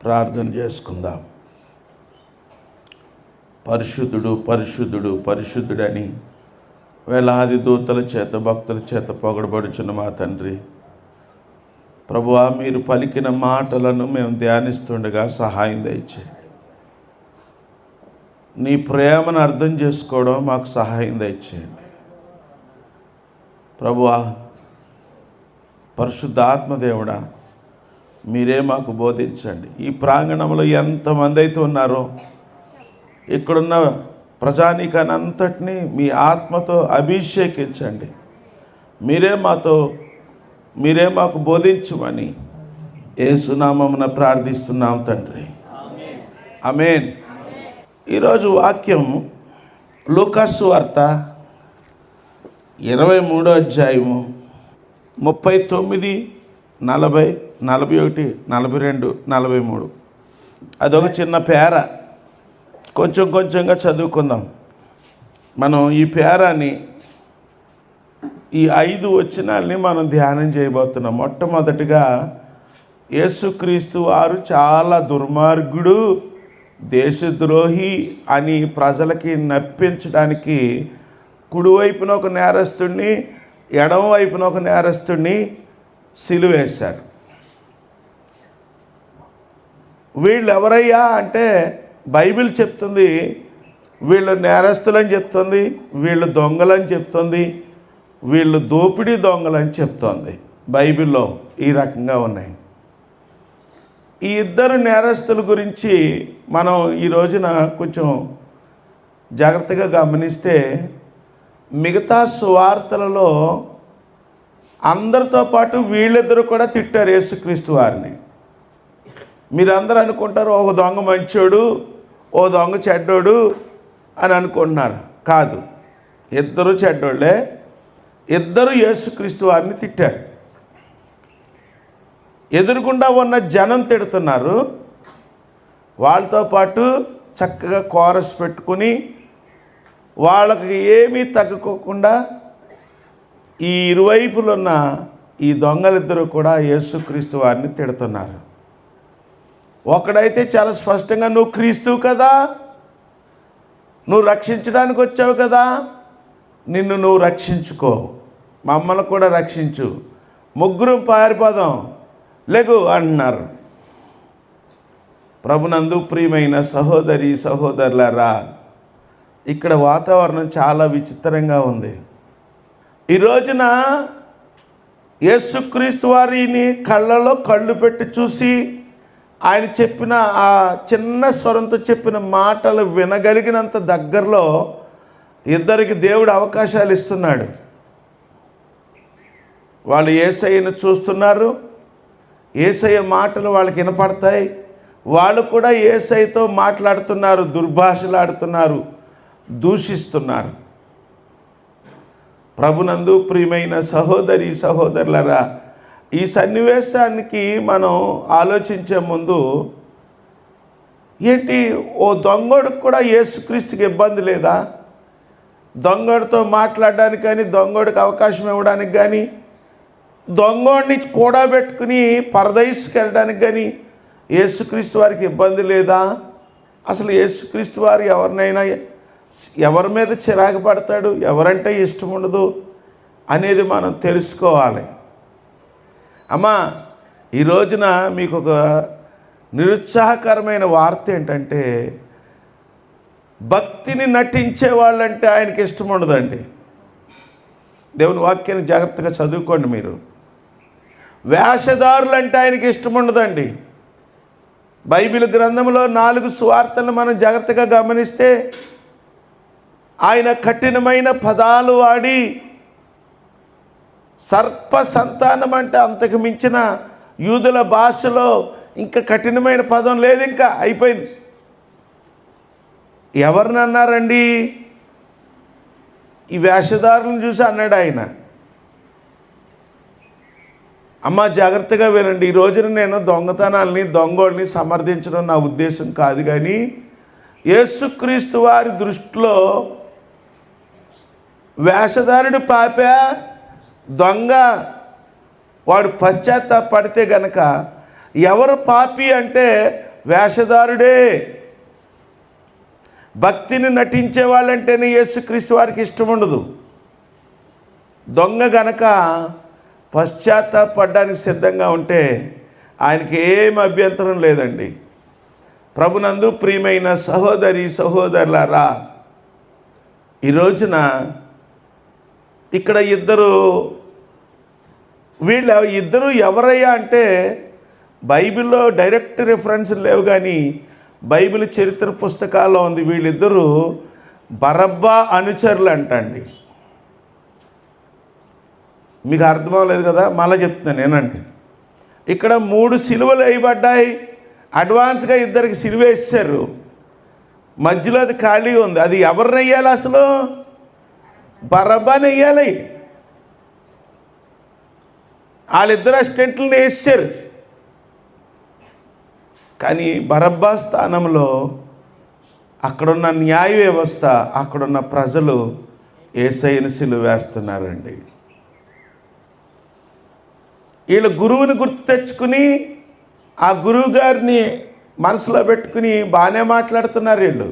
ప్రార్థన చేసుకుందాం. పరిశుద్ధుడు పరిశుద్ధుడు పరిశుద్ధుడని వేలాది దూతల చేత భక్తుల చేత పొగడబడుచున్న మా తండ్రి, ప్రభువా, మీరు పలికిన మాటలను మేము ధ్యానిస్తుండగా సహాయం దయచేయండి. నీ ప్రేమను అర్థం చేసుకోవడం మాకు సహాయం దయచేయండి. ప్రభువా, పరిశుద్ధ ఆత్మదేవుడా, మీరే మాకు బోధించండి. ఈ ప్రాంగణంలో ఎంతమంది అయితే ఉన్నారో ఇక్కడున్న ప్రజానీకాన్ని అంతటినీ మీ ఆత్మతో అభిషేకించండి. మీరే మాకు బోధించమని యేసునామమున ప్రార్థిస్తున్నాం తండ్రి, ఆమేన్. ఈరోజు వాక్యం లూకాసు వార్త 23వ అధ్యాయము 39, 40, 41, 42, 43. అదొక చిన్న పేర, కొంచెంగా చదువుకుందాం. మనం ఈ పేరాని, ఈ 5 వచనాల్ని మనం ధ్యానం చేయబోతున్నాం. మొట్టమొదటిగా, యేసుక్రీస్తు వారు చాలా దుర్మార్గుడు, దేశద్రోహి అని ప్రజలకి నప్పించడానికి కుడివైపున ఒక నేరస్తుడిని, ఎడమ వైపున ఒక నేరస్తుడిని సిలువేశారు. వీళ్ళు ఎవరయ్యా అంటే బైబిల్ చెప్తుంది వీళ్ళు నేరస్తులని చెప్తుంది, వీళ్ళు దొంగలని చెప్తుంది, వీళ్ళు దోపిడీ దొంగలని చెప్తోంది. బైబిల్లో ఈ రకంగా ఉన్నాయి. ఈ ఇద్దరు నేరస్తుల గురించి మనం ఈ రోజున కొంచెం జాగ్రత్తగా గమనిస్తే, మిగతా సువార్తలలో అందరితో పాటు వీళ్ళిద్దరూ కూడా తిట్టారు యేసుక్రీస్తు వారిని. మీరందరూ అనుకుంటారు ఒక దొంగ మంచోడు, ఓ దొంగ చెడ్డోడు అని అనుకుంటున్నారు. కాదు, ఇద్దరు చెడ్డోళ్ళే. ఇద్దరు యేసుక్రీస్తు వారిని తిట్టారు. ఎదురుగుండా ఉన్న జనం తిడుతున్నారు, వాళ్ళతో పాటు చక్కగా కోరస్ పెట్టుకుని వాళ్ళకి ఏమీ తగ్గుకోకుండా ఈ ఇరువైపులున్న ఈ దొంగలిద్దరూ కూడా యేసుక్రీస్తు వారిని తిడుతున్నారు. ఒకడైతే చాలా స్పష్టంగా, నువ్వు క్రీస్తువు కదా, నువ్వు రక్షించడానికి వచ్చావు కదా, నిన్ను నువ్వు రక్షించుకో, మమ్మల్ని కూడా రక్షించు, ముగ్గురం పారిపోదాం, లేగు అంటున్నారు. ప్రభునందు ప్రియమైన సహోదరి సహోదరులారా, ఇక్కడ వాతావరణం చాలా విచిత్రంగా ఉంది. ఈ రోజున యేసుక్రీస్తు వారిని కళ్ళలో కళ్ళు పెట్టి చూసి ఆయన చెప్పిన ఆ చిన్న స్వరంతో చెప్పిన మాటలు వినగలిగినంత దగ్గరలో ఇద్దరికి దేవుడు అవకాశాలు ఇస్తున్నాడు. వాళ్ళు యేసయ్యను చూస్తున్నారు, యేసయ్య మాటలు వాళ్ళకి వినపడతాయి, వాళ్ళు కూడా యేసయ్యతో మాట్లాడుతున్నారు, దుర్భాషలాడుతున్నారు, దూషిస్తున్నారు. ప్రభునందు ప్రియమైన సహోదరి సహోదరులారా, ఈ సన్నివేశానికి మనం ఆలోచించే ముందు, ఏంటి ఓ దొంగోడికి కూడా యేసుక్రీస్తుకి ఇబ్బంది లేదా? దొంగోడితో మాట్లాడడానికి కానీ, దొంగోడికి అవకాశం ఇవ్వడానికి కానీ, దొంగోడిని కూడబెట్టుకుని పరదైసుకి వెళ్ళడానికి కానీ యేసుక్రీస్తు వారికి ఇబ్బంది లేదా? అసలు యేసుక్రీస్తు వారు ఎవరినైనా ఎవరి మీద చిరాకు పడతాడు, ఎవరంటే ఇష్టం ఉండదు అనేది మనం తెలుసుకోవాలి. అమ్మా, ఈ రోజున మీకు ఒక నిరుత్సాహకరమైన వార్త ఏంటంటే, భక్తిని నటించే వాళ్ళంటే ఆయనకి ఇష్టం ఉండదండి. దేవుని వాక్యాన్ని జాగ్రత్తగా చదువుకోండి. మీరు వేషధారులు అంటే ఆయనకి ఇష్టం ఉండదండి. బైబిల్ గ్రంథంలో 4 సువార్తలను మనం జాగ్రత్తగా గమనిస్తే, ఆయన కఠినమైన పదాలు వాడి, సర్ప సంతానం అంటే అంతకు మించిన యూదుల భాషలో ఇంకా కఠినమైన పదం లేదు, ఇంకా అయిపోయింది. ఎవరిని అన్నారండి? ఈ వేషధారులను చూసి అన్నాడు ఆయన. అమ్మ, జాగ్రత్తగా వినండి. ఈ రోజున నేను దొంగతనాల్ని, దొంగోళ్ళని సమర్థించడం నా ఉద్దేశం కాదు, కానీ యేసుక్రీస్తు వారి దృష్టిలో వేషధారుడు పాపే, దొంగ వాడు పశ్చాత్తాపడితే గనక ఎవరు పాపి అంటే వేషధారుడే. భక్తిని నటించే వాళ్ళంటేనే యేసుక్రీస్తు వారికి ఇష్టం ఉండదు. దొంగ గనక పశ్చాత్తాపడడానికి సిద్ధంగా ఉంటే ఆయనకి ఏం అభ్యంతరం లేదండి. ప్రభునందు ప్రియమైన సహోదరి సహోదరులారా, ఈ రోజున ఇక్కడ వీళ్ళు ఎవరయ్యా అంటే బైబిల్లో డైరెక్ట్ రిఫరెన్స్ లేవు, కానీ బైబిల్ చరిత్ర పుస్తకాల్లో ఉంది. వీళ్ళిద్దరూ బరబ్బా అనుచరులు అంటండి. మీకు అర్థమవలేదు కదా, మళ్ళీ చెప్తున్నాను ఏనండి. ఇక్కడ 3 సిలువలు వేయబడ్డాయి. అడ్వాన్స్గా 2కి సిలువ వేసారు. మధ్యలో అది ఖాళీ ఉంది. అది ఎవరిని వేయాలి? అసలు బరబ్బాని వేయాలి. వాళ్ళిద్దరు అసిస్టెంట్లను వేసారు. కానీ బరబ్బా స్థానంలో అక్కడున్న న్యాయ వ్యవస్థ, అక్కడున్న ప్రజలు యేసయ్యను సిలువ వేస్తున్నారండి. వీళ్ళు గురువుని గుర్తు తెచ్చుకుని ఆ గురువు గారిని మనసులో పెట్టుకుని బాగానే మాట్లాడుతున్నారు. వీళ్ళు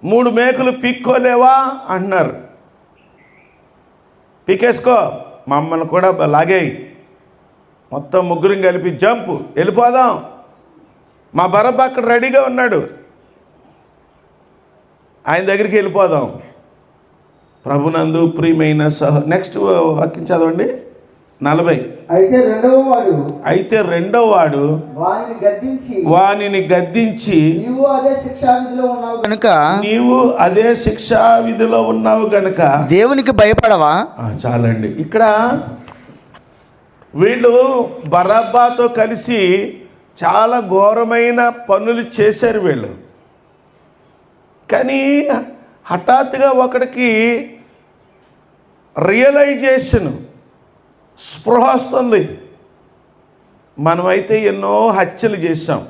3 మేకులు పీక్కోలేవా అంటున్నారు. పీకేసుకో, మమ్మల్ని కూడా లాగేయి, మొత్తం 3 కలిపి జంపు, వెళ్ళిపోదాం. మా బరబ్బా అక్కడ రెడీగా ఉన్నాడు, ఆయన దగ్గరికి వెళ్ళిపోదాం. ప్రభునందు ప్రియమైన నెక్స్ట్ వాక్యం చదవండి, 40. అయితే రెండవ వాడు వానిని గద్దించి నీవు అదే శిక్షా విధిలో ఉన్నావు గనుక దేవునికి భయపడవా? చాలండి. ఇక్కడ వీళ్ళు బరబ్బాతో కలిసి చాలా ఘోరమైన పనులు చేశారు వీళ్ళు. కానీ హఠాత్తుగా ఒకడికి రియలైజేషన్, స్పృహ వస్తుంది. మనమైతే ఎన్నో హత్యలు చేశాం,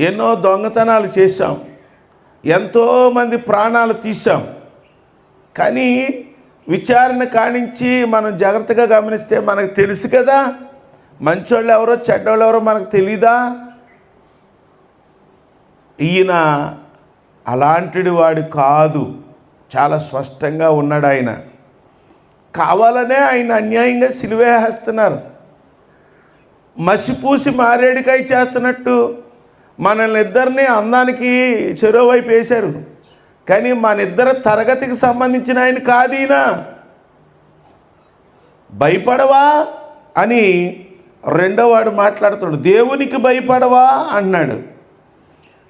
ఎన్నో దొంగతనాలు చేశాం, ఎంతోమంది ప్రాణాలు తీసాం. కానీ విచారణ కానించి మనం జాగ్రత్తగా గమనిస్తే మనకు తెలుసు కదా, మంచోళ్ళు ఎవరో చెడ్డోళ్ళు ఎవరో మనకు తెలీదా? ఈయన అలాంటి వాడు కాదు, చాలా స్పష్టంగా ఉన్నాడు. ఆయన కావాలనే ఆయన అన్యాయంగా సిలువేస్తున్నారు. మసిపూసి మారేడికాయ చేస్తున్నట్టు మనల్ని ఇద్దరిని అందానికి చెరోవైపు వేశారు. కానీ మన ఇద్దరు తరగతికి సంబంధించిన ఆయన కాదు ఈయన. భయపడవా అని రెండోవాడు మాట్లాడుతున్నాడు. దేవునికి భయపడవా అన్నాడు.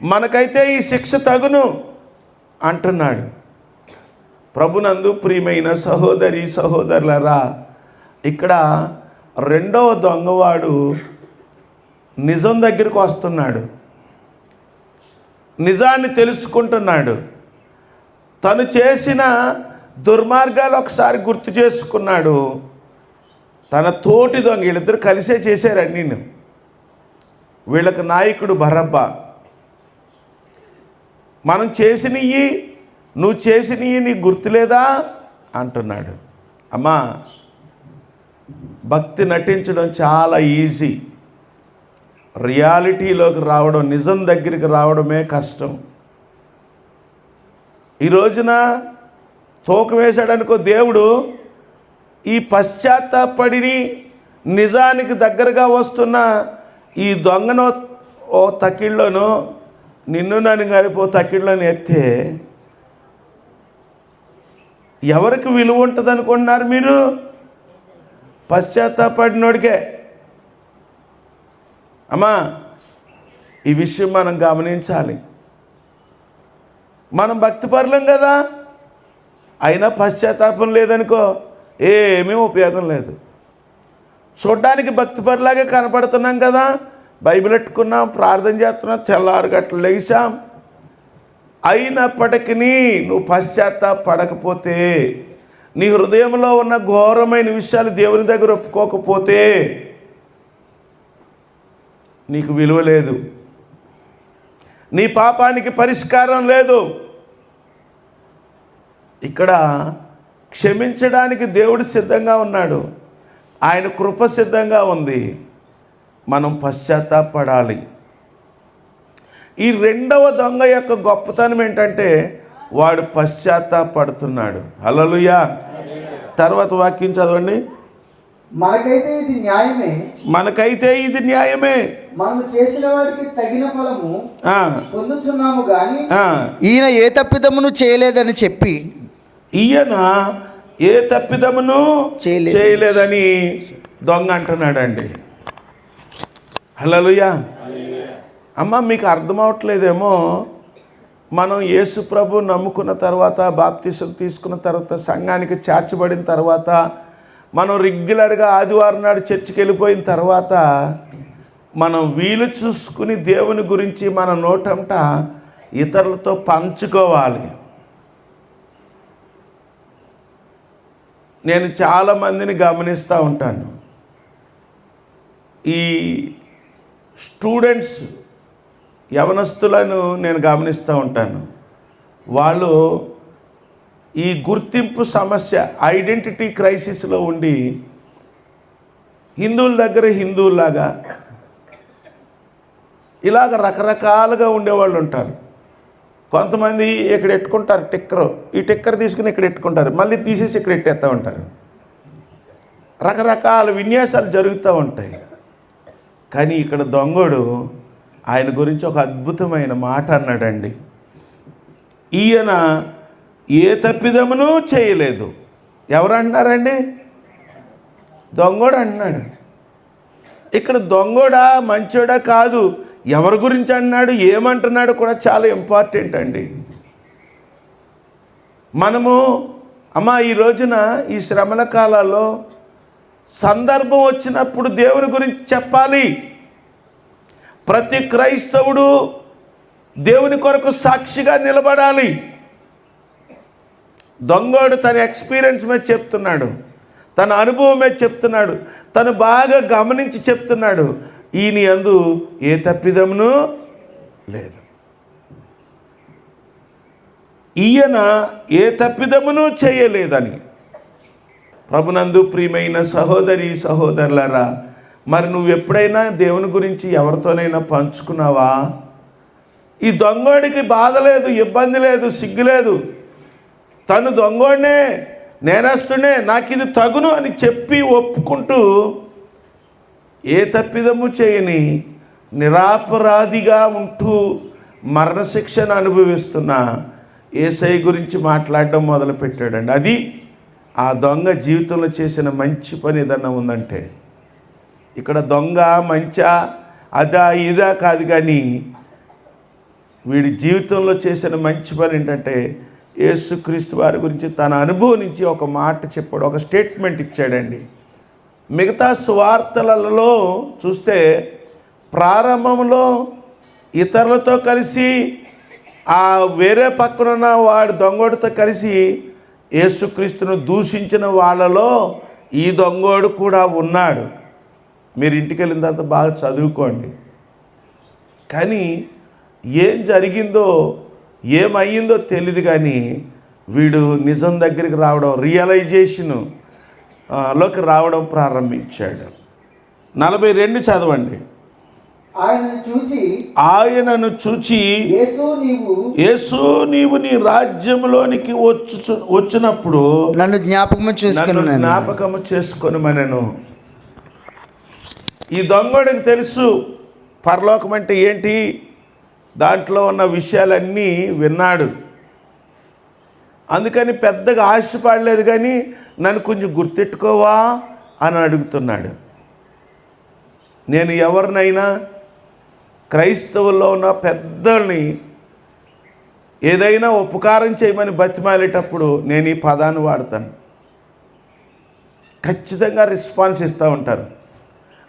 మనకైతే ఈ శిక్ష తగును అంటున్నాడు. ప్రభునందు ప్రియమైన సహోదరి సహోదరులారా, ఇక్కడ రెండవ దొంగవాడు నిజం దగ్గరికి వస్తున్నాడు, నిజాన్ని తెలుసుకుంటున్నాడు. తను చేసిన దుర్మార్గాలు ఒకసారి గుర్తు చేసుకున్నాడు. తన తోటి దొంగ, వీళ్ళిద్దరు కలిసే చేశారు అన్నీ. వీళ్ళకి నాయకుడు బరబ్బా. మనం చేసినవి, నువ్వు చేసినవి నీకు గుర్తులేదా అంటున్నాడు. అమ్మా, భక్తి నటించడం చాలా ఈజీ, రియాలిటీలోకి రావడం, నిజం దగ్గరికి రావడమే కష్టం. ఈ రోజున తూకం వేశాడనుకో దేవుడు, ఈ పశ్చాత్తాపడిని నిజానికి దగ్గరగా వస్తున్న ఈ దొంగను ఓ తకిళ్ళను, నిన్ను నన్ను కలిపి ఓ తకిళ్ళను ఎత్తే ఎవరికి విలువ ఉంటుంది అనుకుంటున్నారు మీరు? పశ్చాత్తాపడినోడికే. అమ్మా, ఈ విషయం మనం గమనించాలి. మనం భక్తిపరులం కదా, అయినా పశ్చాత్తాపం లేదనుకో ఏమీ ఉపయోగం లేదు. చూడ్డానికి భక్తిపరులాగే కనపడుతున్నాం కదా, బైబిల్ పెట్టుకున్నాం, ప్రార్థన చేస్తున్నాం, తెల్లారు గట్ల లేచాం. అయినప్పటికీ నువ్వు పశ్చాత్తాపడకపోతే, నీ హృదయంలో ఉన్న ఘోరమైన విషయాలు దేవుని దగ్గర ఒప్పుకోకపోతే నీకు విలువ లేదు, నీ పాపానికి పరిష్కారం లేదు. ఇక్కడ క్షమించడానికి దేవుడు సిద్ధంగా ఉన్నాడు, ఆయన కృప సిద్ధంగా ఉంది. మనం పశ్చాత్తాపడాలి. ఈ రెండవ దొంగ యొక్క గొప్పతనం ఏంటంటే వాడు పశ్చాత్తాపడుతున్నాడు. హల్లెలూయా. తర్వాత వాక్యం చదవండి. మనకైతే ఇది న్యాయమే, మనకైతే ఇది న్యాయమే, మనము చేసిన వారికి తగిన ఫలము పొందుతున్నాము గాని ఈయన ఏ తప్పిదమును చేయలేదని చెప్పి, ఈయన ఏ తప్పిదమును చేయలేదని దొంగ అంటున్నాడండి. హల్లెలూయా. అమ్మ, మీకు అర్థమవట్లేదేమో, మనం యేసు ప్రభు నమ్ముకున్న తర్వాత, బాప్తిసం తీసుకున్న తర్వాత, సంఘానికి చేర్చబడిన తర్వాత, మనం రెగ్యులర్గా ఆదివారం నాడు చర్చికి వెళ్ళిపోయిన తర్వాత మనం వీలు చూసుకుని దేవుని గురించి మన నోటంట ఇతరులతో పంచుకోవాలి. నేను చాలామందిని గమనిస్తూ ఉంటాను. ఈ స్టూడెంట్స్, యవనస్తులను నేను గమనిస్తూ ఉంటాను. వాళ్ళు ఈ గుర్తింపు సమస్య, ఐడెంటిటీ క్రైసిస్లో ఉండి హిందువుల దగ్గర హిందువులాగా ఇలాగ రకరకాలుగా ఉండేవాళ్ళు ఉంటారు. కొంతమంది ఇక్కడ ఎట్టుకుంటారు టిక్కరు, ఈ టిక్కర్ తీసుకుని ఇక్కడ ఎట్టుకుంటారు, మళ్ళీ తీసేసి ఇక్కడ ఎట్టేస్తూ ఉంటారు. రకరకాల విన్యాసాలు జరుగుతూ ఉంటాయి. కానీ ఇక్కడ దొంగోడు ఆయన గురించి ఒక అద్భుతమైన మాట అన్నాడండి. ఈయన ఏ తప్పిదమును చేయలేదు. ఎవరు అంటున్నారండి? దొంగోడు అంటున్నాడు. ఇక్కడ దొంగోడా మంచోడా కాదు, ఎవరి గురించి అన్నాడు, ఏమంటున్నాడు కూడా చాలా ఇంపార్టెంట్ అండి. మనము అమ్మ ఈ రోజున ఈ శ్రమల కాలాల్లో సందర్భం వచ్చినప్పుడు దేవుని గురించి చెప్పాలి. ప్రతి క్రైస్తవుడు దేవుని కొరకు సాక్షిగా నిలబడాలి. దొంగోడు తన ఎక్స్పీరియన్స్ మీద చెప్తున్నాడు, తన అనుభవం మీద చెప్తున్నాడు, తను బాగా గమనించి చెప్తున్నాడు. ఈయన యందు ఏ తప్పిదమును లేదు. ఈయన ఏ తప్పిదమును చేయలేదని. ప్రభునందు ప్రియమైన సహోదరి సహోదరులారా, మరి నువ్వు ఎప్పుడైనా దేవుని గురించి ఎవరితోనైనా పంచుకున్నావా? ఈ దొంగోడికి బాధ లేదు, ఇబ్బంది లేదు, సిగ్గు లేదు. తను దొంగోడినే, నేరస్తునే, నాకు ఇది తగును అని చెప్పి ఒప్పుకుంటూ ఏ తప్పిదము చేయని నిరాపరాధిగా ఉంటూ మరణశిక్షను అనుభవిస్తున్న యేసయ్య గురించి మాట్లాడడం మొదలుపెట్టాడండి. అది ఆ దొంగ జీవితంలో చేసిన మంచి పని ఏదన్నా ఉందంటే, ఇక్కడ దొంగ మంచా అదా ఇదా కాదు, కానీ వీడి జీవితంలో చేసిన మంచి పని ఏంటంటే యేసుక్రీస్తు వారి గురించి తన అనుభవం నుంచి ఒక మాట చెప్పాడు, ఒక స్టేట్మెంట్ ఇచ్చాడండి. మిగతా సువార్తలలో చూస్తే ప్రారంభంలో ఇతరులతో కలిసి ఆ వేరే పక్కనున్న వాడు దొంగోడితో కలిసి యేసుక్రీస్తును దూషించిన వాళ్ళలో ఈ దొంగోడు కూడా ఉన్నాడు. మీరు ఇంటికి వెళ్ళిన తర్వాత బాగా చదువుకోండి. కానీ ఏం జరిగిందో ఏమయ్యిందో తెలియదు, కానీ వీడు నిజం దగ్గరికి రావడం, రియలైజేషను లోకి రావడం ప్రారంభించాడు. 42 చదవండి. ఆయనను చూచి యేసు నీవు నీ రాజ్యంలోనికి వచ్చినప్పుడు నన్ను జ్ఞాపకము చేసుకొనుమనెను. ఈ దొంగడికి తెలుసు పరలోకం అంటే ఏంటి, దాంట్లో ఉన్న విషయాలన్నీ విన్నాడు. అందుకని పెద్దగా ఆశపడలేదు, కానీ నన్ను కొంచెం గుర్తెట్టుకోవా అని అడుగుతున్నాడు. నేను ఎవరినైనా క్రైస్తవుల్లో ఉన్న పెద్దల్ని ఏదైనా ఉపకారం చేయమని బతిమాలేటప్పుడు నేను ఈ పదాన్ని వాడతాను. ఖచ్చితంగా రెస్పాన్స్ ఇస్తూ ఉంటారు.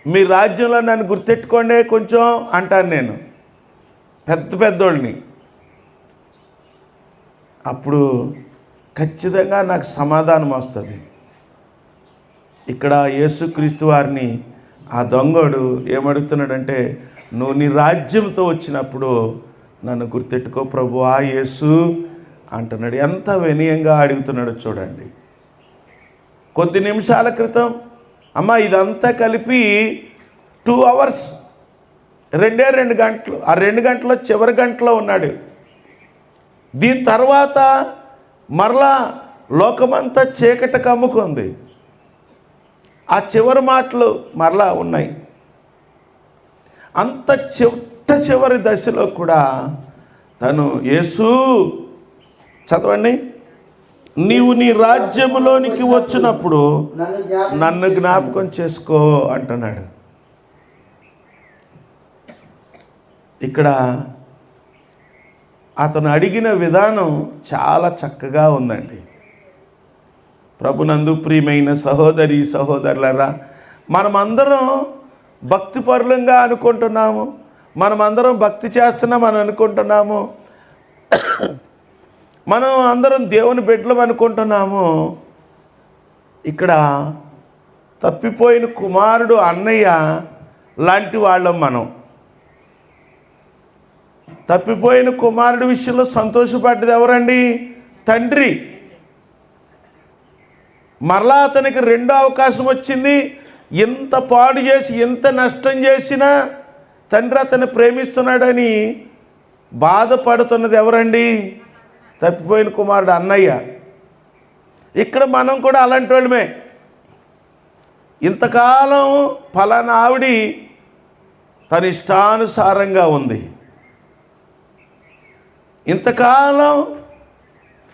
మీ రాజ్యంలో నన్ను గుర్తెట్టుకోండి కొంచెం అంటాను నేను పెద్దోళ్ళని. అప్పుడు ఖచ్చితంగా నాకు సమాధానం వస్తుంది. ఇక్కడ యేసుక్రీస్తు వారిని ఆ దొంగోడు ఏమడుగుతున్నాడంటే, నువ్వు నీ రాజ్యంతో వచ్చినప్పుడు నన్ను గుర్తెట్టుకో ప్రభువా యేసు అంటున్నాడు. ఎంత వినయంగా అడుగుతున్నాడో చూడండి. కొద్ది నిమిషాల క్రితం అమ్మ ఇదంతా కలిపి 2 hours 2 గంటలు. ఆ 2 గంటలో చివరి గంటలో ఉన్నాడు. దీని తర్వాత మరలా లోకమంతా చీకటి కమ్ముకుంది. ఆ చివరి మాటలు మరలా ఉన్నాయి. అంత చివరి దశలో కూడా తను యేసు, చదవండి, నీవు నీ రాజ్యములోనికి వచ్చినప్పుడు నన్ను జ్ఞాపకం చేసుకో అంటున్నాడు. ఇక్కడ అతను అడిగిన విధానం చాలా చక్కగా ఉందండి. ప్రభునందు ప్రియమైన సహోదరి సహోదరులరా, మనమందరం భక్తిపరులంగా అనుకుంటున్నాము, మనమందరం భక్తి చేస్తున్నామని అనుకుంటున్నాము, మనం అందరం దేవుని బిడ్డలం అనుకుంటున్నాము. ఇక్కడ తప్పిపోయిన కుమారుడు అన్నయ్య లాంటి వాళ్ళం. మనం తప్పిపోయిన కుమారుడి విషయంలో సంతోషపడ్డది ఎవరండి? తండ్రి. మరలా అతనికి 2వ అవకాశం వచ్చింది. ఎంత పాడు చేసి ఎంత నష్టం చేసినా తండ్రి అతన్ని ప్రేమిస్తున్నాడని బాధపడుతున్నది ఎవరండి? తప్పిపోయిన కుమారుడు అన్నయ్య. ఇక్కడ మనం కూడా అలాంటి వాళ్ళమే. ఇంతకాలం ఫలానా ఆవిడి తన ఇష్టానుసారంగా ఉంది, ఇంతకాలం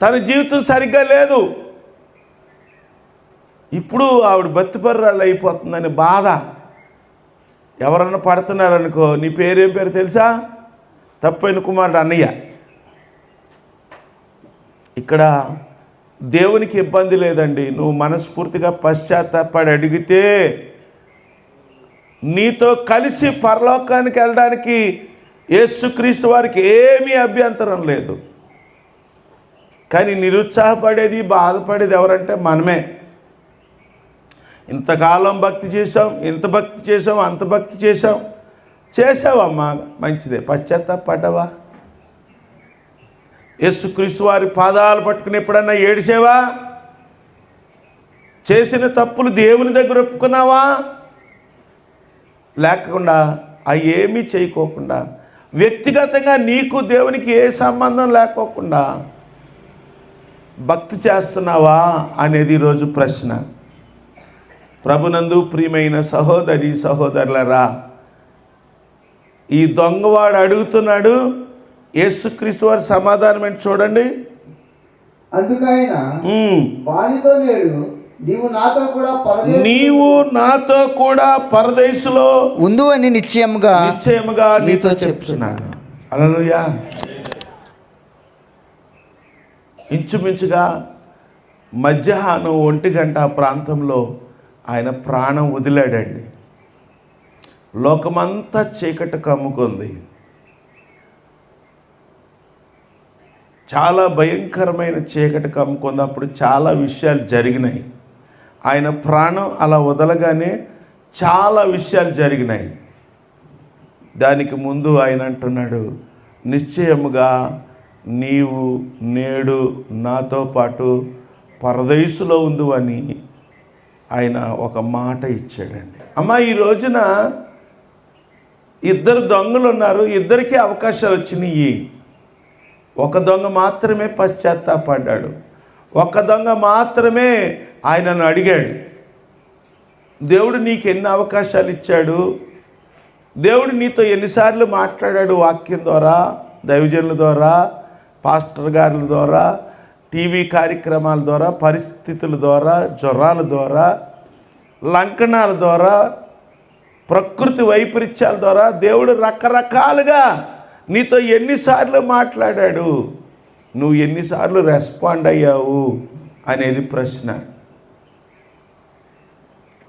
తన జీవితం సరిగ్గా లేదు, ఇప్పుడు ఆవిడ బతిపర్రాలు అయిపోతుందని బాధ. ఎవరన్నా పడుతున్నారనుకో, నీ పేరేం పేరు తెలుసా? తప్పిపోయిన కుమారుడు అన్నయ్య. ఇక్కడ దేవునికి ఇబ్బంది లేదండి. నువ్వు మనస్ఫూర్తిగా పశ్చాత్తాపడి అడిగితే నీతో కలిసి పరలోకానికి వెళ్ళడానికి యేసుక్రీస్తు వారికి ఏమీ అభ్యంతరం లేదు. కానీ నిరుత్సాహపడేది, బాధపడేది ఎవరంటే మనమే. ఇంతకాలం భక్తి చేసాం, ఇంత భక్తి చేసాం, అంత భక్తి చేసాం. చేసావమ్మా, మంచిదే. పశ్చాత్తాపడ్డావా? యేసుక్రీస్తు వారి పాదాలు పట్టుకుని ఎప్పుడన్నా ఏడిసేవా? చేసిన తప్పులు దేవుని దగ్గర ఒప్పుకున్నావా? లేకుండా అవి ఏమీ చేయకోకుండా, వ్యక్తిగతంగా నీకు దేవునికి ఏ సంబంధం లేకోకుండా భక్తి చేస్తున్నావా అనేది ఈరోజు ప్రశ్న. ప్రభునందు ప్రియమైన సహోదరి సహోదరులరా, ఈ దొంగవాడు అడుగుతున్నాడు. యేసుక్రీస్తు వారి సమాధానం ఏంటి చూడండి. అందుకైనా వారితో నేడు నీవు నాతో కూడా పరదేశులో ఉందు అని నిశ్చయముగా నీతో చెప్తున్నాను. హల్లెలూయా. ఇంచుమించుగా మధ్యాహ్నం 1 గంట ప్రాంతంలో ఆయన ప్రాణం వదిలాడండి. లోకమంతా చీకటి కమ్ముకుంది. చాలా భయంకరమైన చీకటి కమ్ముకుంది. అప్పుడు చాలా విషయాలు జరిగినాయి. ఆయన ప్రాణం అలా వదలగానే చాలా విషయాలు జరిగినాయి. దానికి ముందు ఆయన అంటున్నాడు, నిశ్చయముగా నీవు నేడు నాతో పాటు పరదేశులో ఉండు అని ఆయన ఒక మాట ఇచ్చాడండి. అమ్మ, ఈ రోజున 2 దొంగలు ఉన్నారు, ఇద్దరికీ అవకాశాలు వచ్చినాయి. ఒక దొంగ మాత్రమే పశ్చాత్తాపడ్డాడు. ఒక దొంగ మాత్రమే ఆయనను అడిగాడు. దేవుడు నీకు ఎన్ని అవకాశాలు ఇచ్చాడు? దేవుడు నీతో ఎన్నిసార్లు మాట్లాడాడు? వాక్యం ద్వారా, దైవజనుల ద్వారా, పాస్టర్ గారుల ద్వారా, టీవీ కార్యక్రమాల ద్వారా, పరిస్థితుల ద్వారా, జ్వరాల ద్వారా, లంకణాల ద్వారా, ప్రకృతి వైపరీత్యాల ద్వారా దేవుడు రకరకాలుగా నీతో ఎన్నిసార్లు మాట్లాడాడు? నువ్వు ఎన్నిసార్లు రెస్పాండ్ అయ్యావు అనేది ప్రశ్న.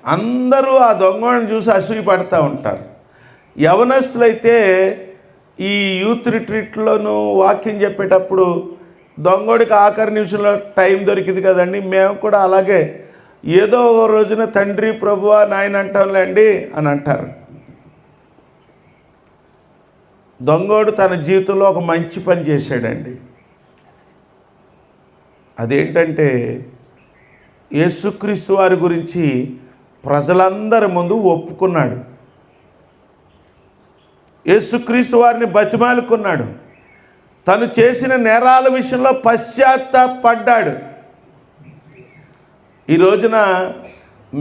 అందరూ ఆ దొంగను చూసి అసూయపడతా ఉంటారు. యవనస్తులైతే ఈ యూత్ రిట్రీట్లోనూ వాక్యం చెప్పేటప్పుడు దొంగోడికి ఆఖరి నిమిషంలో టైం దొరికింది కదండి, మేము కూడా అలాగే ఏదో ఒక రోజున తండ్రి ప్రభువా నాయన అంటాంలేండి అని అంటారు. దొంగోడు తన జీవితంలో ఒక మంచి పని చేశాడండి. అదేంటంటే యేసుక్రీస్తు వారి గురించి ప్రజలందరి ముందు ఒప్పుకున్నాడు. యేసుక్రీస్తు వారిని బతిమాలుకున్నాడు. తను చేసిన నేరాల విషయంలో పశ్చాత్తాపడ్డాడు. ఈ రోజున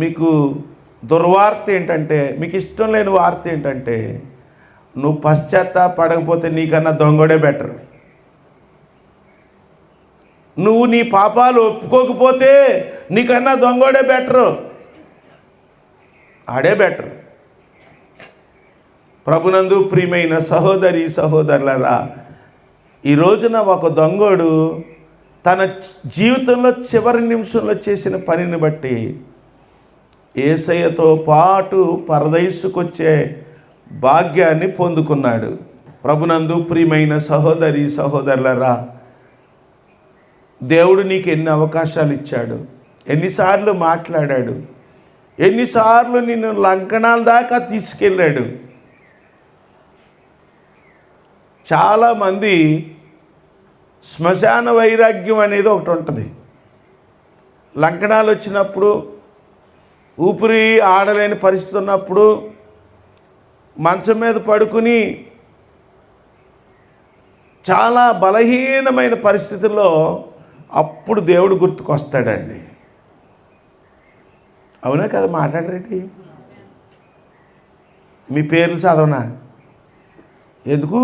మీకు దుర్వార్త ఏంటంటే, మీకు ఇష్టం లేని వార్త ఏంటంటే, నువ్వు పశ్చాత్తాపడకపోతే నీకన్నా దొంగడే బెటర్. నువ్వు నీ పాపాలు ఒప్పుకోకపోతే నీకన్నా దొంగడే బెటరు, ఆడే బెటర్. ప్రభునందు ప్రియమైన సహోదరి సహోదరులారా, ఈ రోజున ఒక దొంగోడు తన జీవితంలో చివరి నిమిషంలో చేసిన పనిని బట్టి యేసయ్యతో పాటు పరదైసుకొచ్చే భాగ్యాన్ని పొందుకున్నాడు. ప్రభునందు ప్రియమైన సహోదరి సహోదరులారా, దేవుడు నీకు ఎన్ని అవకాశాలు ఇచ్చాడు, ఎన్నిసార్లు మాట్లాడాడు, ఎన్నిసార్లు నిన్ను లంకణాల దాకా తీసుకెళ్ళాడు. చాలామంది శ్మశాన వైరాగ్యం అనేది ఒకటి ఉంటుంది. లంకణాలు వచ్చినప్పుడు, ఊపిరి ఆడలేని పరిస్థితి ఉన్నప్పుడు మంచం మీద పడుకుని చాలా బలహీనమైన పరిస్థితుల్లో అప్పుడు దేవుడు గుర్తుకొస్తాడండి. అవునా కదా? మాట్లాడరేంటి? మీ పేర్లు చదవనా? ఎందుకు?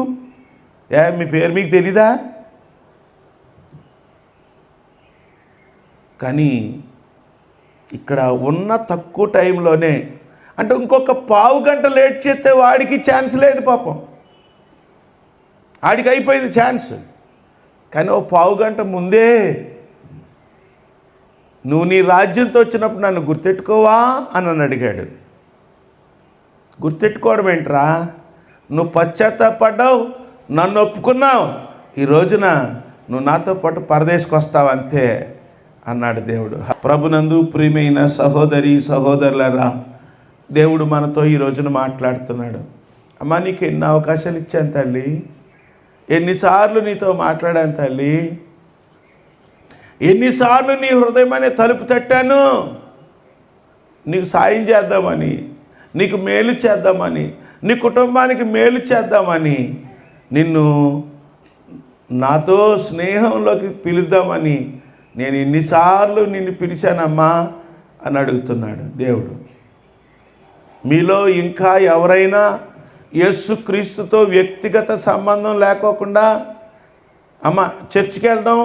మీ పేరు మీకు తెలీదా? కానీ ఇక్కడ ఉన్న తక్కువ టైంలోనే, అంటే ఇంకొక పావు గంట లేట్ చేస్తే వాడికి ఛాన్స్ లేదు పాపం, ఆడికి అయిపోయింది ఛాన్స్. కానీ ఓ పావు గంట ముందే నువ్వు నీ రాజ్యంతో వచ్చినప్పుడు నన్ను గుర్తెట్టుకోవా అని నన్ను అడిగాడు. గుర్తెట్టుకోవడం ఏంట్రా? నువ్వు పశ్చాత్తాపడ్డావు, నన్ను ఒప్పుకున్నావు, ఈ రోజున నువ్వు నాతో పాటు పరదేశకు వస్తావు అంతే అన్నాడు దేవుడు. ప్రభునందు ప్రియమైన సహోదరి సహోదరులారా, దేవుడు మనతో ఈ రోజున మాట్లాడుతున్నాడు. అమ్మా, నీకు ఎన్ని అవకాశాలు ఇచ్చాను తల్లి, ఎన్నిసార్లు నీతో మాట్లాడాను తల్లి, ఎన్నిసార్లు నీ హృదయం అనే తలుపు తట్టాను, నీకు సాయం చేద్దామని, నీకు మేలు చేద్దామని, నీ కుటుంబానికి మేలు చేద్దామని, నిన్ను నాతో స్నేహంలోకి పిలుద్దామని నేను ఎన్నిసార్లు నిన్ను పిలిచానమ్మా అని అడుగుతున్నాడు దేవుడు. మీలో ఇంకా ఎవరైనా యేసుక్రీస్తుతో వ్యక్తిగత సంబంధం లేకోకుండా అమ్మ చర్చికి వెళ్ళడం,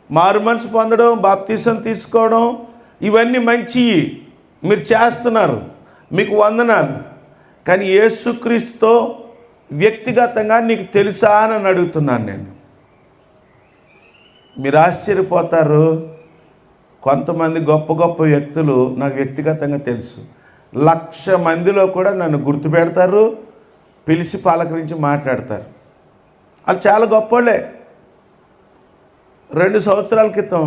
మారు మనసు పొందడం, బాప్తీసం తీసుకోవడం, ఇవన్నీ మంచి మీరు చేస్తున్నారు, మీకు వందనాలు. కానీ యేసుక్రీస్తుతో వ్యక్తిగతంగా నీకు తెలుసా అని అడుగుతున్నాను నేను. మీరు ఆశ్చర్యపోతారు, కొంతమంది గొప్ప గొప్ప వ్యక్తులు నాకు వ్యక్తిగతంగా తెలుసు. 1,00,000 మందిలో కూడా నన్ను గుర్తుపెడతారు, పిలిచి పలకరించి మాట్లాడతారు. వాళ్ళు చాలా గొప్పోళ్ళే. 2 సంవత్సరాల క్రితం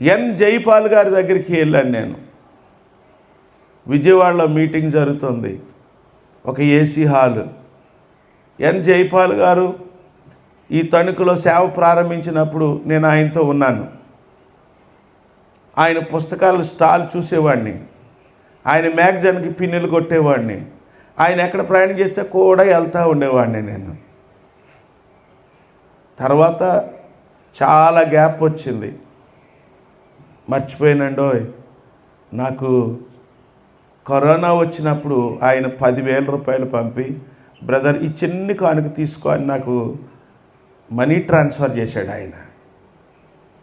ఎన్ జైపాల్ గారి దగ్గరికి వెళ్ళాను నేను. విజయవాడలో మీటింగ్ జరుగుతుంది, ఒక ఏసీ హాలు. ఎన్ జైపాల్ గారు ఈ తణుకులో సేవ ప్రారంభించినప్పుడు నేను ఆయనతో ఉన్నాను. ఆయన పుస్తకాల స్టాల్ చూసేవాడిని, ఆయన మ్యాగజైన్కి పిన్నులు కొట్టేవాడిని, ఆయన ఎక్కడ ప్రయాణం చేస్తే కూడా వెళ్తూ ఉండేవాడిని నేను. తర్వాత చాలా గ్యాప్ వచ్చింది, మర్చిపోయానండోయ్. నాకు కరోనా వచ్చినప్పుడు ఆయన 10,000 రూపాయలు పంపి, బ్రదర్ ఈ చిన్ని కానుక తీసుకో అని నాకు మనీ ట్రాన్స్ఫర్ చేశాడు ఆయన.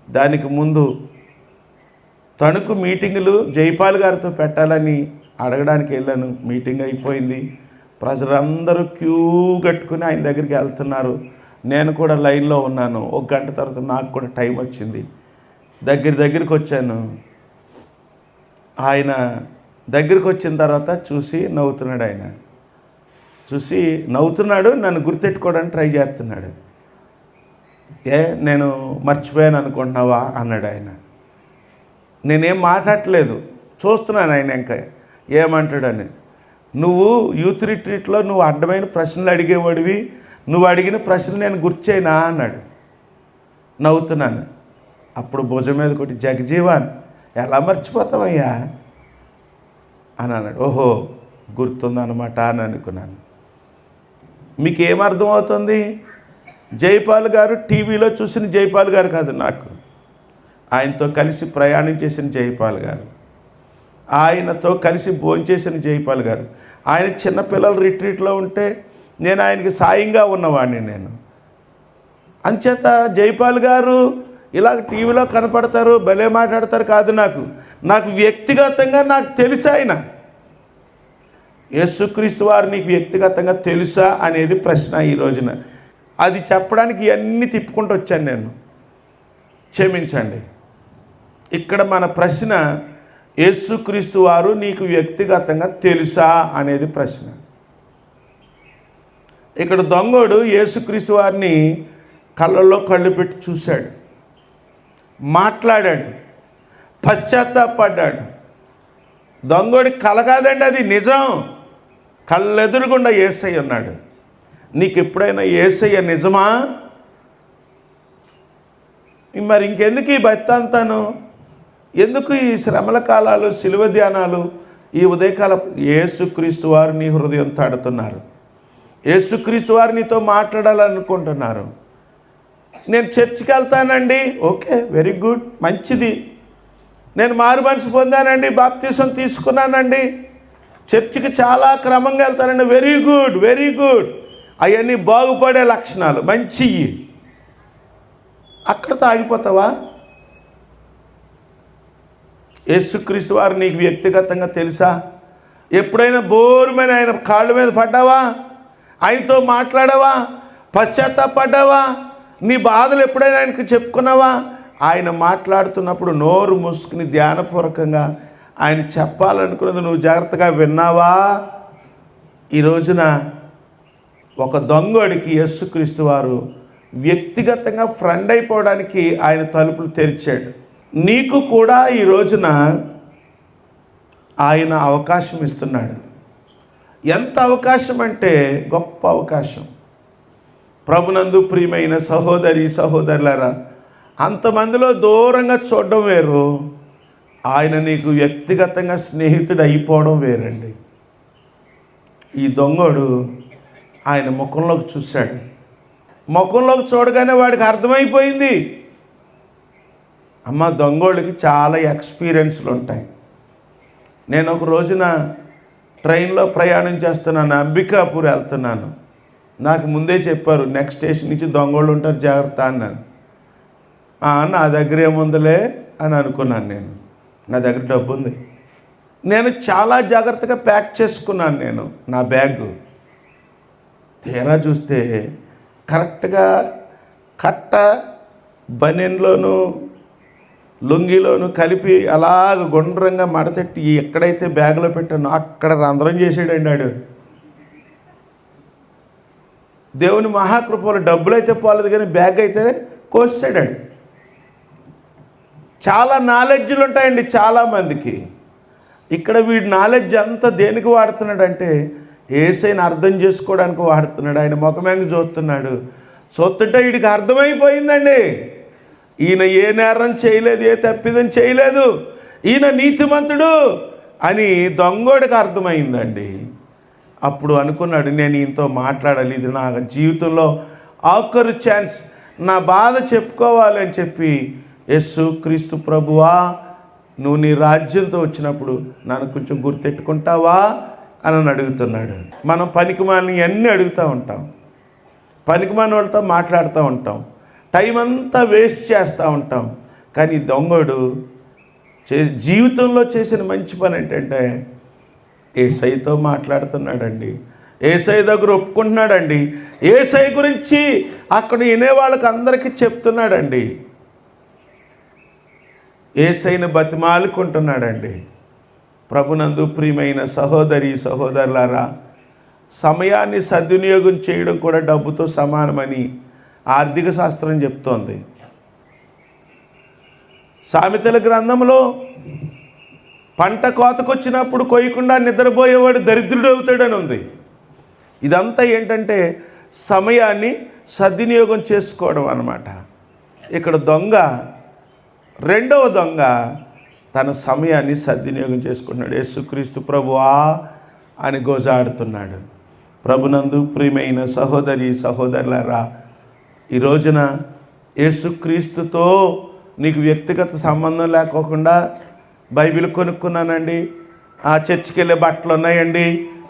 దానికి ముందు తణుకు మీటింగులు జైపాల్ గారితో పెట్టాలని అడగడానికి వెళ్ళాను. మీటింగ్ అయిపోయింది, ప్రజలందరూ క్యూ కట్టుకుని ఆయన దగ్గరికి వెళ్తున్నారు, నేను కూడా లైన్లో ఉన్నాను. 1 గంట తర్వాత నాకు కూడా టైం వచ్చింది, దగ్గరికి వచ్చాను. ఆయన దగ్గరికి వచ్చిన తర్వాత చూసి నవ్వుతున్నాడు. ఆయన చూసి నవ్వుతున్నాడు, నన్ను గుర్తెట్టుకోవడానికి ట్రై చేస్తున్నాడు. నేను మర్చిపోయాను అనుకుంటున్నావా అన్నాడు ఆయన. నేనేం మాట్లాడలేదు, చూస్తున్నాను ఆయన ఇంకా ఏమంటాడని. నువ్వు యూత్ రిట్రీట్లో నువ్వు అడ్డమైన ప్రశ్నలు అడిగేవాడివి, నువ్వు అడిగిన ప్రశ్నలు నేను గుర్చేనా అన్నాడు. నవ్వుతున్నాను. అప్పుడు భుజం మీద కొట్టి, జగజీవన్ ఎలా మర్చిపోతావయ్యా అని అన్నాడు. ఓహో గుర్తుందన్నమాట అని అనుకున్నాను. మీకు ఏమర్థమవుతుంది? జైపాల్ గారు టీవీలో చూసిన జైపాల్ గారు కాదు, నాకు ఆయనతో కలిసి ప్రయాణం చేసిన జైపాల్ గారు, ఆయనతో కలిసి భోంచేసిన జైపాల్ గారు. ఆయన చిన్నపిల్లల రిట్రీట్లో ఉంటే నేను ఆయనకి సాయంగా ఉన్నవాడిని నేను. అంచేత జైపాల్ గారు ఇలా టీవీలో కనపడతారు, భలే మాట్లాడతారు కాదు, నాకు వ్యక్తిగతంగా నాకు తెలుసు ఆయన. యేసుక్రీస్తు వారు నీకు వ్యక్తిగతంగా తెలుసా అనేది ప్రశ్న ఈ రోజున. అది చెప్పడానికి ఇవన్నీ తిప్పుకుంటూ వచ్చాను నేను, క్షమించండి. ఇక్కడ మన ప్రశ్న, యేసుక్రీస్తు వారు నీకు వ్యక్తిగతంగా తెలుసా అనేది ప్రశ్న. ఇక్కడ దొంగోడు యేసుక్రీస్తు వారిని కళ్ళల్లో కళ్ళు పెట్టి చూశాడు, మాట్లాడాడు, పశ్చాత్తాపడ్డాడు. దొంగోడి కల కాదండి, అది నిజం. కళ్ళెదురుగుండా యేసయ్య ఉన్నాడు. నీకు ఎప్పుడైనా యేసయ్య నిజమా? మరి ఇంకెందుకు ఈ బత్తంతాను? ఎందుకు ఈ శ్రమల కాలాలు, శిలువ ధ్యానాలు, ఈ ఉదయకాల? యేసుక్రీస్తు వారు నీ హృదయం తాడుతున్నారు. యేసుక్రీస్తు వారు నీతో మాట్లాడాలనుకుంటున్నారు. నేను చర్చికి వెళ్తానండి, ఓకే, వెరీ గుడ్, మంచిది. నేను మారు మనసు పొందానండి, బాప్తీసం తీసుకున్నానండి, చర్చికి చాలా క్రమంగా వెళ్తానండి, వెరీ గుడ్, వెరీ గుడ్. అవన్నీ బాగుపడే లక్షణాలు, మంచివి. అక్కడతో ఆగిపోతావా? యేసుక్రీస్తు వారు నీకు వ్యక్తిగతంగా తెలుసా? ఎప్పుడైనా బోరుమైన ఆయన కాళ్ళ మీద పడ్డావా? ఆయనతో మాట్లాడావా? పశ్చాత్తాపడ్డావా? నీ బాధలు ఎప్పుడైనా ఆయనకు చెప్పుకున్నావా? ఆయన మాట్లాడుతున్నప్పుడు నోరు మూసుకుని ధ్యానపూర్వకంగా ఆయన చెప్పాలనుకున్నది నువ్వు జాగ్రత్తగా విన్నావా? ఈ రోజున ఒక దొంగడికి యేసుక్రీస్తు వారు వ్యక్తిగతంగా ఫ్రెండ్ అయిపోవడానికి ఆయన తలుపులు తెరిచాడు. నీకు కూడా ఈ రోజున ఆయన అవకాశం ఇస్తున్నాడు. ఎంత అవకాశం అంటే గొప్ప అవకాశం. ప్రభునందు ప్రియమైన సహోదరి సహోదరులారా, అంతమందిలో దూరంగా చూడడం వేరు, ఆయన నీకు వ్యక్తిగతంగా స్నేహితుడు అయిపోవడం వేరండి. ఈ దొంగోడు ఆయన ముఖంలోకి చూశాడు. ముఖంలోకి చూడగానే వాడికి అర్థమైపోయింది. అమ్మ, దొంగోళ్ళకి చాలా ఎక్స్పీరియన్స్లు ఉంటాయి. నేను ఒక రోజున ట్రైన్లో ప్రయాణం చేస్తున్నాను, అంబికాపూర్ వెళ్తున్నాను. నాకు ముందే చెప్పారు, నెక్స్ట్ స్టేషన్ నుంచి దొంగోళ్ళు ఉంటారు, జాగ్రత్త అన్నాను. నా దగ్గర ఏముందిలే అని అనుకున్నాను. నా దగ్గర డబ్బు ఉంది. నేను చాలా జాగ్రత్తగా ప్యాక్ చేసుకున్నాను నేను నా బ్యాగ్. తీరా చూస్తే కరెక్ట్గా కట్ట బనెన్లోను లుంగిలోను కలిపి అలాగ గుండ్రంగా మడతెట్టి ఎక్కడైతే బ్యాగ్లో పెట్టానో అక్కడ రంధ్రం చేసాడండి వాడు. దేవుని మహాకృపలో డబ్బులు అయితే పోలేదు కానీ బ్యాగ్ అయితే కోసాడు. చాలా నాలెడ్జ్లు ఉంటాయండి చాలామందికి. ఇక్కడ వీడి నాలెడ్జ్ అంతా దేనికి వాడుతున్నాడంటే యేసయ్యని అర్థం చేసుకోవడానికి వాడుతున్నాడు. ఆయన ముఖమేంగ చూస్తున్నాడు. చూస్తుంటే వీడికి అర్థమైపోయిందండి, ఈయన ఏ నేరం చేయలేదు, ఏ తప్పిదం చేయలేదు, ఈయన నీతిమంతుడు అని దొంగోడికి అర్థమైందండి. అప్పుడు అనుకున్నాడు, నేను ఈయనతో మాట్లాడాలి, ఇది నా జీవితంలో ఆఖరు ఛాన్స్, నా బాధ చెప్పుకోవాలి అని చెప్పి, యేసుక్రీస్తు ప్రభువా, నువ్వు నీ రాజ్యంతో వచ్చినప్పుడు నన్ను కొంచెం గుర్తెట్టుకుంటావా అని అడుగుతున్నాడు. మనం పనికిమాలిన అన్నీ అడుగుతూ ఉంటాం, పనికిమాలిన వాళ్ళతో మాట్లాడుతూ ఉంటాం, టైం అంతా వేస్ట్ చేస్తూ ఉంటాం. కానీ దొంగడు జీవితంలో చేసిన మంచి పని ఏంటంటే యేసయ్యతో మాట్లాడుతున్నాడండి, యేసయ్య దగ్గర ఒప్పుకుంటున్నాడండి, యేసయ్య గురించి అక్కడ వినేవాళ్ళకి అందరికీ చెప్తున్నాడండి, యేసయ్యను బతిమాలుకుంటున్నాడండి. ప్రభునందు ప్రియమైన సహోదరి సహోదరులారా, సమయాన్ని సద్వినియోగం చేయడం కూడా డబ్బుతో సమానమని ఆర్థిక శాస్త్రం చెప్తోంది. సామెతల గ్రంథంలో పంట కోతకొచ్చినప్పుడు కొయ్యకుండా నిద్రపోయేవాడు దరిద్రుడు అవుతాడని ఉంది. ఇదంతా ఏంటంటే సమయాన్ని సద్వినియోగం చేసుకోవడం అన్నమాట. ఇక్కడ దొంగ, రెండవ దొంగ తన సమయాన్ని సద్వినియోగం చేసుకుంటున్నాడు. యేసుక్రీస్తు ప్రభువా అని గోజాడుతున్నాడు. ప్రభునందు ప్రియమైన సహోదరి సహోదరులారా, ఈ రోజున యేసుక్రీస్తుతో నీకు వ్యక్తిగత సంబంధం లేకోకుండా బైబిల్ కొనుక్కున్నానండి, ఆ చర్చికి వెళ్ళే బట్టలు ఉన్నాయండి,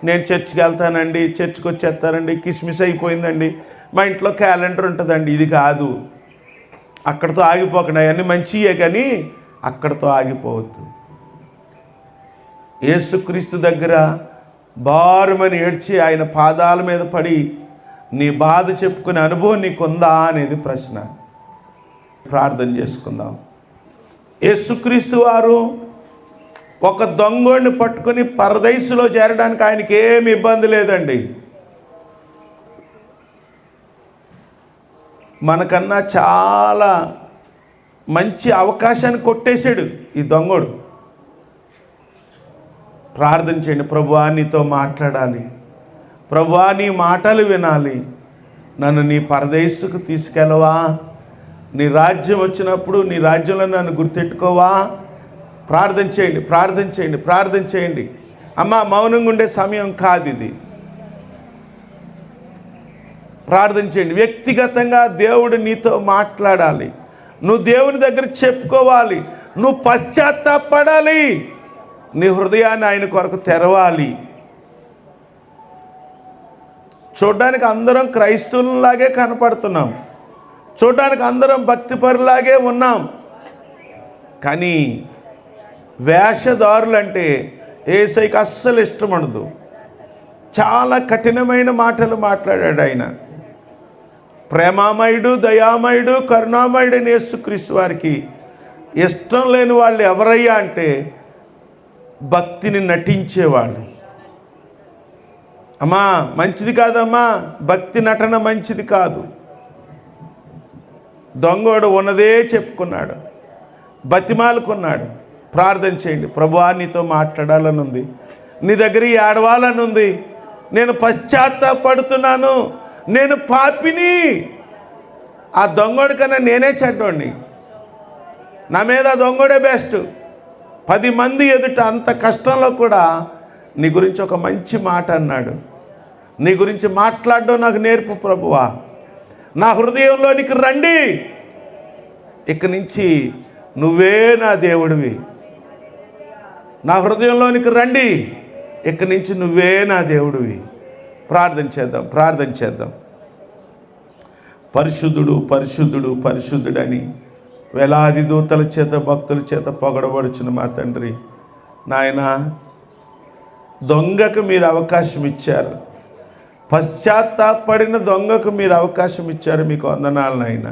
నేను చర్చికి వెళ్తానండి, చర్చికి వచ్చేస్తానండి, కిస్మిస్ అయిపోయిందండి, మా ఇంట్లో క్యాలెండర్ ఉంటుందండి, ఇది కాదు. అక్కడితో ఆగిపోకండి. అవన్నీ మంచియే కానీ అక్కడితో ఆగిపోవద్దు. యేసుక్రీస్తు దగ్గర బారుమని ఏడ్చి ఆయన పాదాల మీద పడి నీ బాధ చెప్పుకునే అనుభవం నీకుందా అనేది ప్రశ్న. ప్రార్థన చేసుకుందాం. యేసుక్రీస్తు వారు ఒక దొంగోడిని పట్టుకొని పరదైసులో చేరడానికి ఆయనకి ఏమి ఇబ్బంది లేదండి. మనకన్నా చాలా మంచి అవకాశాన్ని కొట్టేశాడు ఈ దొంగోడు. ప్రార్థన చేయండి. ప్రభువా, నీతో మాట్లాడాలి, ప్రభువా, నీ మాటలు వినాలి, నన్ను నీ పరదేశుకు తీసుకెళ్ళవా, నీ రాజ్యం వచ్చినప్పుడు నీ రాజ్యంలో నన్ను గుర్తెట్టుకోవా. ప్రార్థన చేయండి, ప్రార్థన చేయండి, ప్రార్థన చేయండి. అమ్మ, మౌనంగా ఉండే సమయం కాదు ఇది. ప్రార్థన చేయండి. వ్యక్తిగతంగా దేవుడు నీతో మాట్లాడాలి, నువ్వు దేవుని దగ్గర చెప్పుకోవాలి, నువ్వు పశ్చాత్తాపడాలి, నీ హృదయాన్ని ఆయన కొరకు తెరవాలి. చూడడానికి అందరం క్రైస్తవులలాగే కనపడుతున్నాం, చూడడానికి అందరం భక్తిపరులాగే ఉన్నాం, కానీ వేషధారులంటే యేసయ్యకి అస్సలు ఇష్టం ఉండదు. చాలా కఠినమైన మాటలు మాట్లాడాడు ఆయన. ప్రేమామయుడు, దయామయుడు, కరుణామయుడు అని యేసుక్రీస్తు వారికి ఇష్టం లేని వాళ్ళు ఎవరయ్యా అంటే భక్తిని నటించేవాళ్ళు. అమ్మా, మంచిది కాదమ్మా, భక్తి నటన మంచిది కాదు. దొంగోడు ఉన్నదే చెప్పుకున్నాడు, బతిమాలుకున్నాడు. ప్రార్థన చేయండి. ప్రభువా, నీతో మాట్లాడాలని ఉంది, నీ దగ్గర ఏడవాలని ఉంది, నేను పశ్చాత్తాపడుతున్నాను, నేను పాపిని. ఆ దొంగోడి కన్నా నేనే చెడ్డోడిని, నా మీద ఆ దొంగోడే బెస్ట్. 10 మంది ఎదుట అంత కష్టంలో కూడా నీ గురించి ఒక మంచి మాట అన్నాడు. నీ గురించి మాట్లాడడం నాకు నేర్పు ప్రభువా, నా హృదయంలోనికి రండి, ఇక నుంచి నువ్వే నా దేవుడివి, నా హృదయంలోనికి రండి, ఇక నుంచి నువ్వే నా దేవుడివి. ప్రార్థన చేద్దాం, ప్రార్థన చేద్దాం. పరిశుద్ధుడు, పరిశుద్ధుడు, పరిశుద్ధుడని వేలాది దూతల చేత భక్తుల చేత పొగడబడుచున్న మా తండ్రి, నాయన, దొంగకు మీరు అవకాశం ఇచ్చారు, పశ్చాత్తాపడిన దొంగకు మీరు అవకాశం ఇచ్చారు. మీకు వందనాలు నాయన.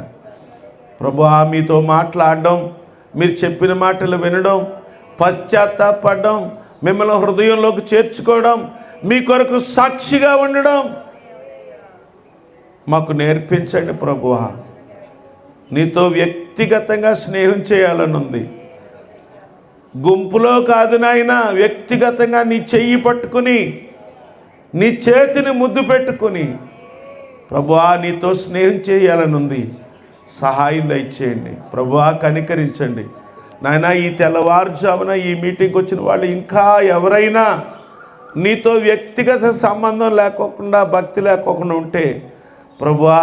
ప్రభువా, మీతో మాట్లాడడం, మీరు చెప్పిన మాటలు వినడం, పశ్చాత్తాపడడం, మిమ్మల్ని హృదయంలోకి చేర్చుకోవడం, మీ కొరకు సాక్షిగా ఉండడం మాకు నేర్పించండి ప్రభువా. నీతో వ్యక్తిగతంగా స్నేహం చేయాలని ఉంది, గుంపులో కాదు నాయన, వ్యక్తిగతంగా నీ చెయ్యి పట్టుకుని, నీ చేతిని ముద్దు పెట్టుకుని ప్రభువా నీతో స్నేహం చేయాలని ఉంది. సహాయం దయచేయండి ప్రభువా, కనికరించండి నాయన. ఈ తెల్లవారుజామున ఈ మీటింగ్కి వచ్చిన వాళ్ళు ఇంకా ఎవరైనా నీతో వ్యక్తిగత సంబంధం లేకోకుండా, భక్తి లేకోకుండా ఉంటే ప్రభువా,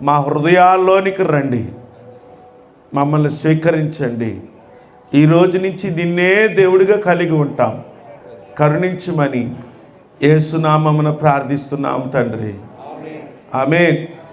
మా హృదయాల్లోనికి రండి, మమ్మల్ని స్వీకరించండి. ఈ రోజు నుంచి నిన్నే దేవుడిగా కలిగి ఉంటాం. కరుణించుమని యేసు నామమున ప్రార్థిస్తున్నాము తండ్రి. ఆమేన్.